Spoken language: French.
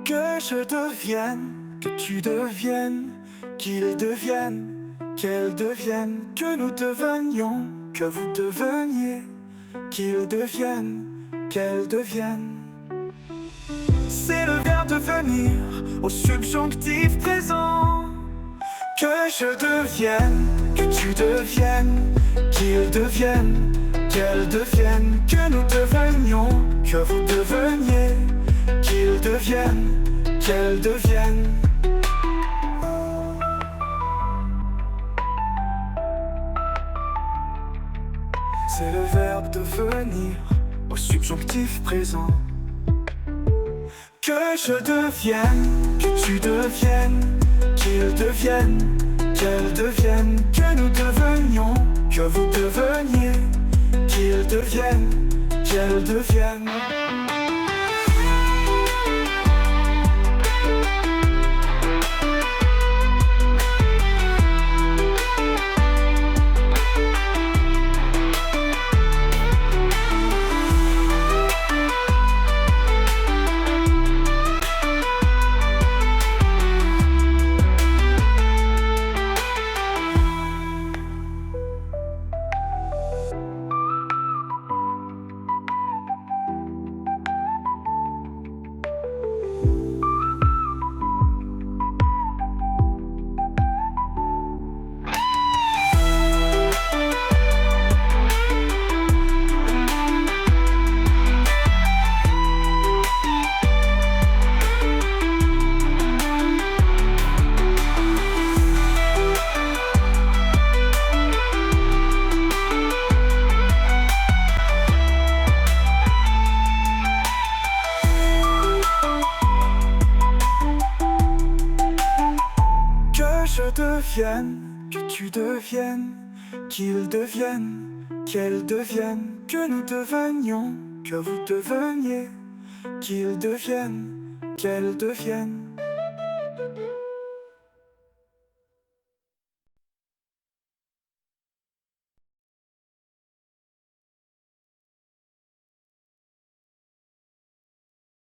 Que je devienne, que tu deviennes, qu'il devienne, qu'elle devienne, que nous devenions, que vous deveniez, qu'il devienne, qu'elle devienne. C'est le verbe devenir au subjonctif présent. Que je devienne, que tu deviennes, qu'il devienne, qu'elle devienne, que nous devenions, que vous deveniez, qu'il devienne, qu'elle devienne. C'est le verbe devenir au subjonctif présent. Que je devienne, que tu deviennes, qu'il devienne, qu'elle devienne, que nous devenions, que vous deveniez, qu'il devienne, qu'elle devienne. Que je devienne, que tu deviennes, qu'il devienne, qu'elle devienne, que nous devenions, que vous deveniez, qu'il devienne, qu'elle devienne.